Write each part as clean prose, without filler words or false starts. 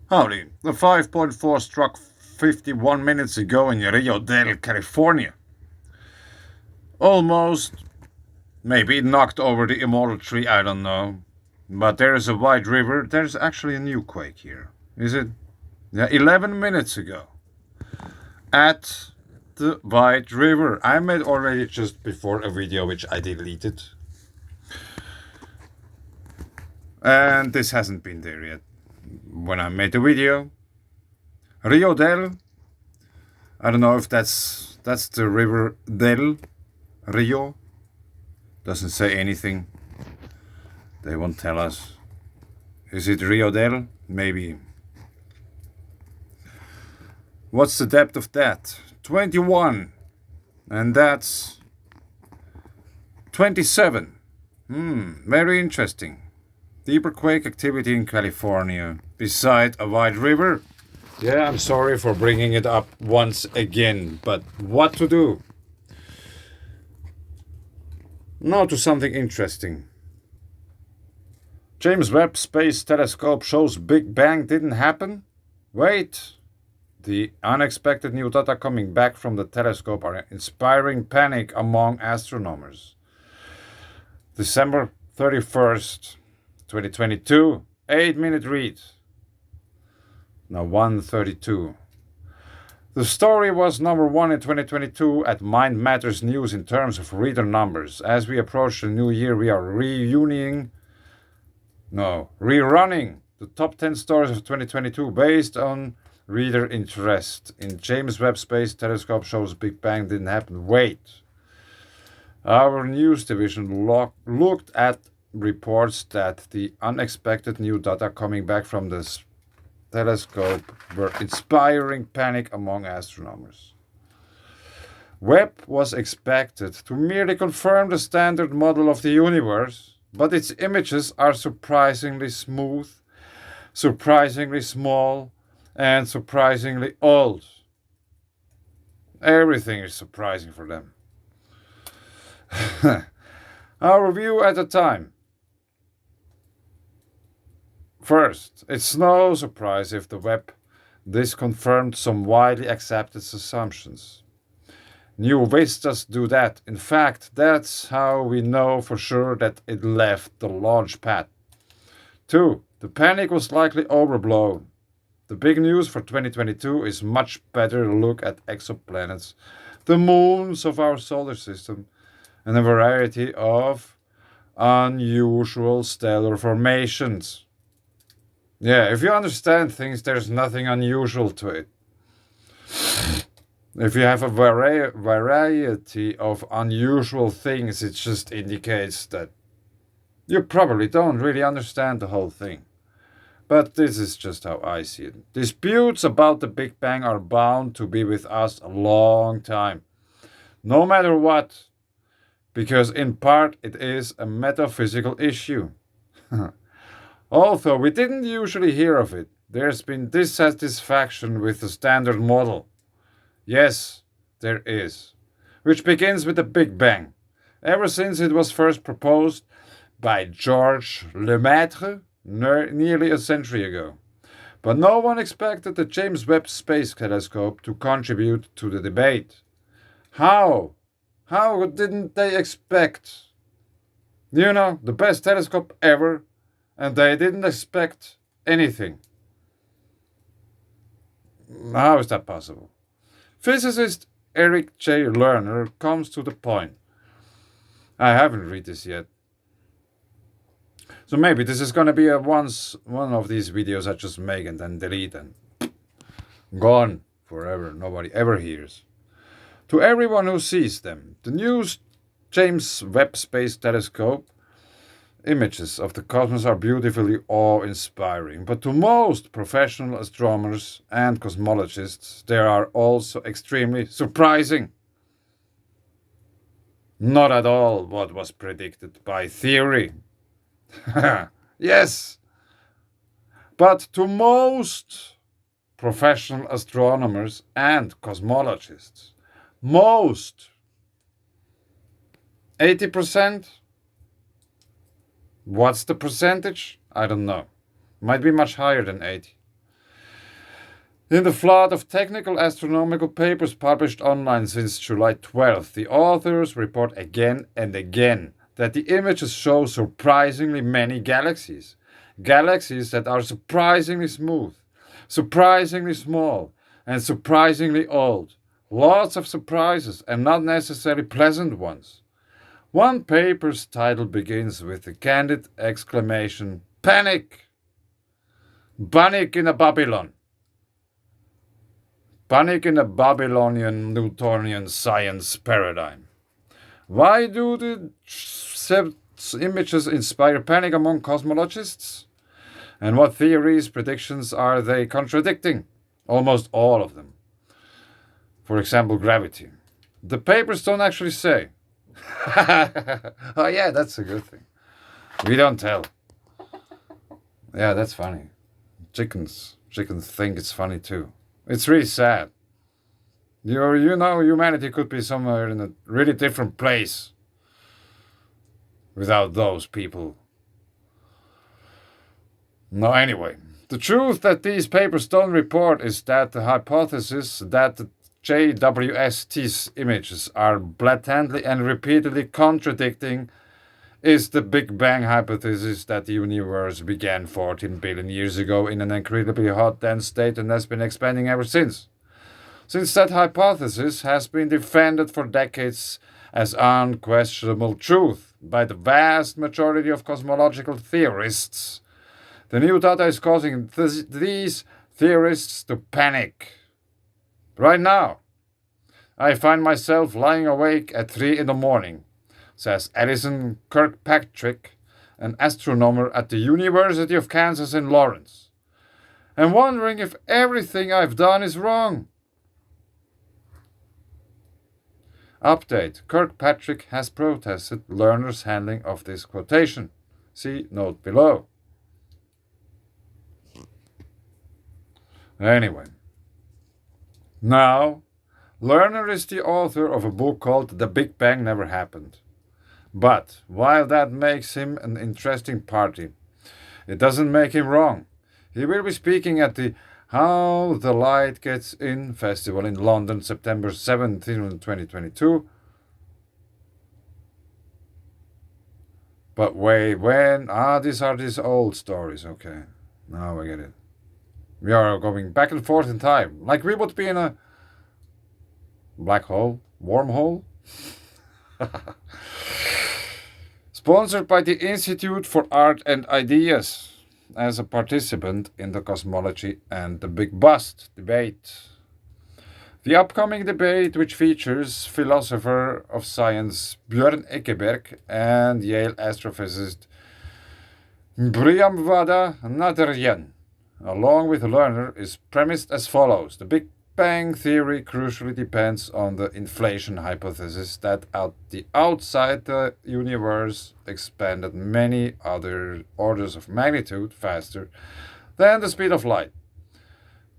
Howdy, the 5.4 struck 51 minutes ago in Rio Dell, California. Almost, maybe it knocked over the immortal tree, I don't know. But there's a wide river, there's actually a new quake here. Is it? Yeah, 11 minutes ago. At the White River. I made already just before a video which I deleted. And this hasn't been there yet. When I made the video, Rio Dell, I don't know if that's the river Del Rio. Doesn't say anything. They won't tell us. Is it Rio Dell? Maybe. What's the depth of that? 21. And that's 27. Very interesting. Deeper quake activity in California, beside a wide river. Yeah, I'm sorry for bringing it up once again, but what to do? Now to something interesting. James Webb Space Telescope shows Big Bang didn't happen? Wait. The unexpected new data coming back from the telescope are inspiring panic among astronomers. December 31st, 2022, 8-minute read. Now 1:32. The story was number 1 in 2022 at Mind Matters News in terms of reader numbers. As we approach the new year, we are rerunning the top 10 stories of 2022 based on reader interest. In James Webb Space Telescope shows Big Bang didn't happen. Wait. Our news division looked at reports that the unexpected new data coming back from this telescope were inspiring panic among astronomers. Webb was expected to merely confirm the standard model of the universe, but its images are surprisingly smooth, surprisingly small, and surprisingly old. Everything is surprising for them. Our review at the time. First, it's no surprise if the Webb disconfirmed some widely accepted assumptions. New vistas do that. In fact, that's how we know for sure that it left the launch pad. 2. The panic was likely overblown. The big news for 2022 is much better look at exoplanets, the moons of our solar system, and a variety of unusual stellar formations. Yeah, if you understand things, there's nothing unusual to it. If you have a variety of unusual things, it just indicates that you probably don't really understand the whole thing. But this is just how I see it. Disputes about the Big Bang are bound to be with us a long time. No matter what. Because in part it is a metaphysical issue. Although we didn't usually hear of it, there's been dissatisfaction with the standard model. Yes, there is. Which begins with the Big Bang. Ever since it was first proposed by Georges Lemaitre nearly a century ago. But no one expected the James Webb Space Telescope to contribute to the debate. How? How didn't they expect? The best telescope ever, and they didn't expect anything. How is that possible? Physicist Eric J. Lerner comes to the point. I haven't read this yet. So maybe this is going to be one of these videos I just make and then delete and gone forever. Nobody ever hears. To everyone who sees them, the new James Webb Space Telescope images of the cosmos are beautifully awe-inspiring. But to most professional astronomers and cosmologists, they are also extremely surprising. Not at all what was predicted by theory. Yes. But to most professional astronomers and cosmologists, most 80%. What's the percentage? I don't know. Might be much higher than 80. In the flood of technical astronomical papers published online since July 12th, the authors report again and again that the images show surprisingly many galaxies. Galaxies that are surprisingly smooth, surprisingly small, and surprisingly old. Lots of surprises and not necessarily pleasant ones. One paper's title begins with the candid exclamation, "Panic! Panic in a Babylon!" Panic in a Babylonian Newtonian science paradigm. Why do the images inspire panic among cosmologists? And what theories, predictions are they contradicting? Almost all of them. For example, gravity. The papers don't actually say. Oh, yeah, that's a good thing. We don't tell. Yeah, that's funny. Chickens think it's funny too. It's really sad. You know, humanity could be somewhere in a really different place without those people. No, anyway, the truth that these papers don't report is that the hypothesis that the JWST's images are blatantly and repeatedly contradicting is the Big Bang hypothesis that the universe began 14 billion years ago in an incredibly hot, dense state and has been expanding ever since. Since that hypothesis has been defended for decades as unquestionable truth by the vast majority of cosmological theorists, the new data is causing these theorists to panic. Right now, I find myself lying awake at 3 in the morning, says Alison Kirkpatrick, an astronomer at the University of Kansas in Lawrence, and wondering if everything I've done is wrong. Update: Kirkpatrick has protested learners' handling of this quotation. See note below. Anyway, now, Lerner is the author of a book called The Big Bang Never Happened. But while that makes him an interesting party, it doesn't make him wrong. He will be speaking at the How the Light Gets In festival in London, September 17, 2022. But wait, when? These are these old stories. Okay, now I get it. We are going back and forth in time, like we would be in a black hole, wormhole. Sponsored by the Institute for Art and Ideas as a participant in the Cosmology and the Big Bust debate. The upcoming debate, which features philosopher of science Björn Ekeberg and Yale astrophysicist Priyamvada Natarajan, along with Lerner, is premised as follows. The Big Bang theory crucially depends on the inflation hypothesis that outside the universe expanded many other orders of magnitude faster than the speed of light.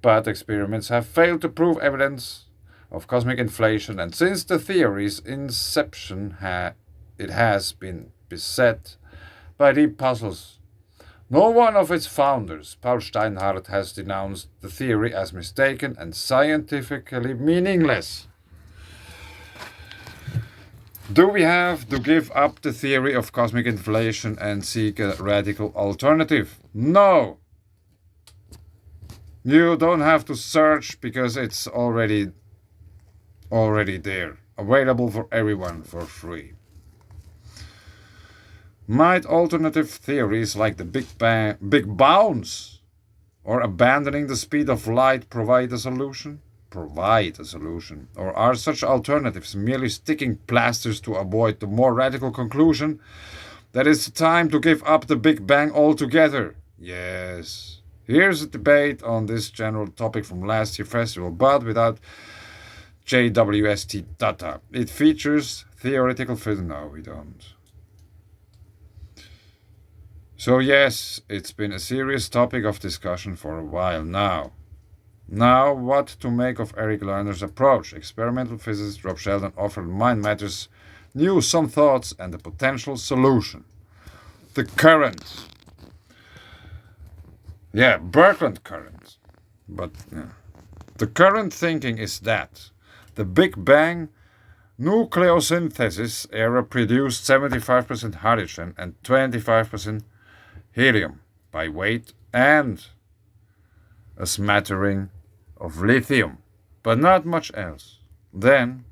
But experiments have failed to prove evidence of cosmic inflation, and since the theory's inception it has been beset by deep puzzles. No one of its founders, Paul Steinhardt, has denounced the theory as mistaken and scientifically meaningless. Do we have to give up the theory of cosmic inflation and seek a radical alternative? No! You don't have to search because it's already there, available for everyone for free. Might alternative theories like the Big Bounce or abandoning the speed of light provide a solution? Or are such alternatives merely sticking plasters to avoid the more radical conclusion that it's time to give up the Big Bang altogether? Yes. Here's a debate on this general topic from last year's festival, but without JWST data. It features theoretical physics. No, we don't. So yes, it's been a serious topic of discussion for a while now. Now, what to make of Eric Lerner's approach? Experimental physicist Rob Sheldon offered Mind Matters News some thoughts and a potential solution. The current. Yeah, Birkeland current. But, yeah. The current thinking is that the Big Bang nucleosynthesis era produced 75% hydrogen and 25% helium by weight and a smattering of lithium, but not much else. Then,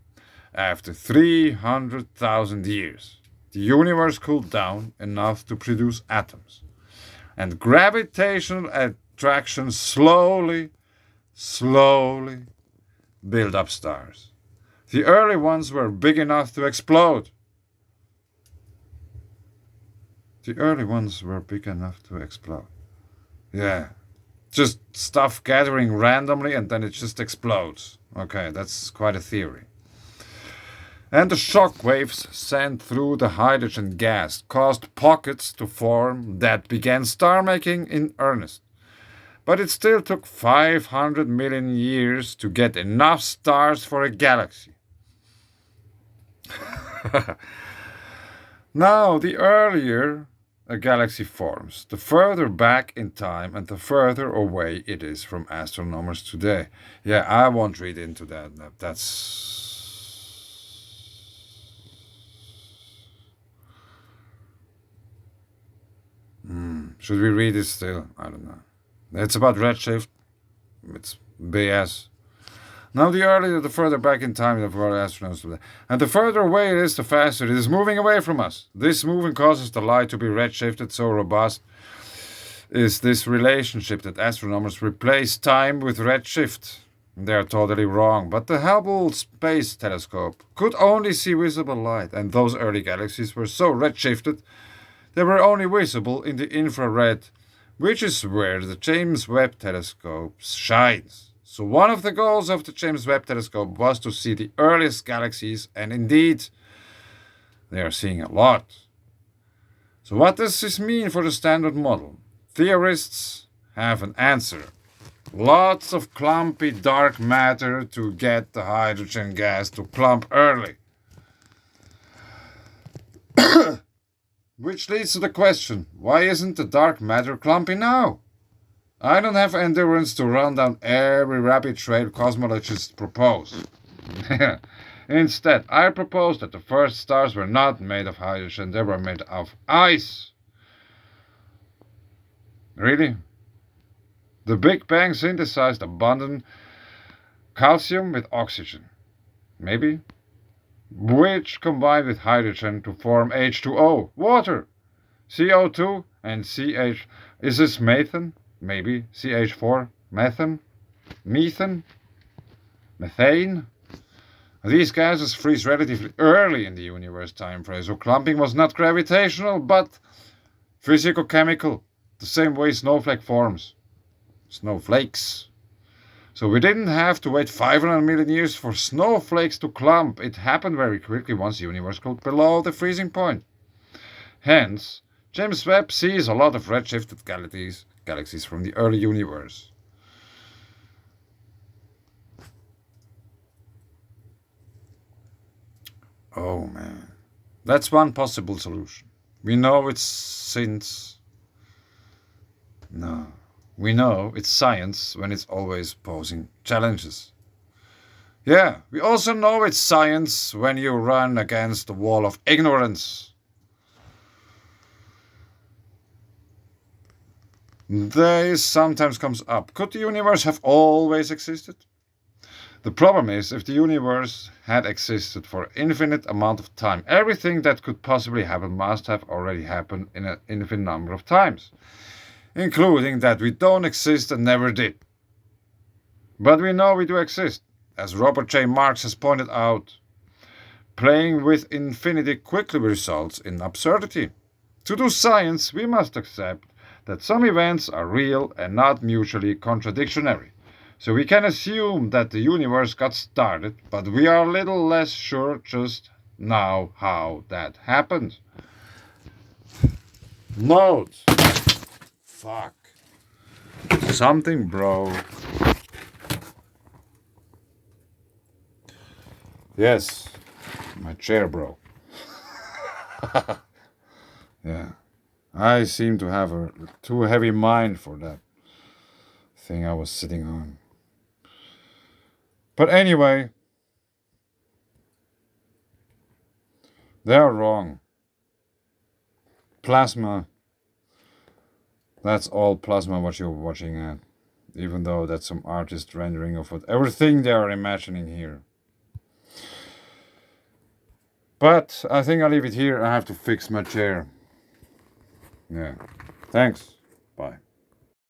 after 300,000 years, the universe cooled down enough to produce atoms, and gravitational attraction slowly built up stars. The early ones were big enough to explode. Yeah. Just stuff gathering randomly and then it just explodes. Okay, that's quite a theory. And the shock waves sent through the hydrogen gas caused pockets to form that began star making in earnest. But it still took 500 million years to get enough stars for a galaxy. Now, the earlier a galaxy forms, the further back in time and the further away it is from astronomers today. Yeah, I won't read into that. That's... Should we read it still? I don't know. It's about redshift. It's BS. Now, the earlier, the further back in time the further astronauts, and the further away it is, the faster it is moving away from us. This moving causes the light to be redshifted. So robust is this relationship that astronomers replace time with redshift. They are totally wrong, but the Hubble Space Telescope could only see visible light, and those early galaxies were so redshifted they were only visible in the infrared, which is where the James Webb Telescope shines. So one of the goals of the James Webb Telescope was to see the earliest galaxies, and indeed, they are seeing a lot. So what does this mean for the Standard Model? Theorists have an answer. Lots of clumpy dark matter to get the hydrogen gas to clump early. Which leads to the question, why isn't the dark matter clumpy now? I don't have endurance to run down every rabbit trail cosmologists propose. Instead, I propose that the first stars were not made of hydrogen, they were made of ice. Really? The Big Bang synthesized abundant calcium with oxygen. Maybe? Which combined with hydrogen to form H2O, water, CO2 and CH. Is this methane? Maybe CH4, methane. These gases freeze relatively early in the universe time frame, so clumping was not gravitational but physicochemical, the same way snowflake forms. Snowflakes. So we didn't have to wait 500 million years for snowflakes to clump. It happened very quickly once the universe got below the freezing point. Hence, James Webb sees a lot of redshifted galaxies from the early universe. Oh man, that's one possible solution. We know it's science when it's always posing challenges. Yeah, we also know it's science when you run against the wall of ignorance. This sometimes comes up. Could the universe have always existed? The problem is, if the universe had existed for an infinite amount of time, everything that could possibly happen must have already happened in an infinite number of times, including that we don't exist and never did. But we know we do exist, as Robert J. Marx has pointed out. Playing with infinity quickly results in absurdity. To do science, we must accept that some events are real and not mutually contradictory. So we can assume that the universe got started, but we are a little less sure just now how that happened. Note. Fuck. Something broke. Yes, my chair broke. Yeah. I seem to have a too heavy mind for that thing I was sitting on. But anyway, they are wrong. Plasma. That's all plasma what you're watching at. Even though that's some artist rendering of what everything they are imagining here. But I think I'll leave it here. I have to fix my chair. Yeah. Thanks. Bye.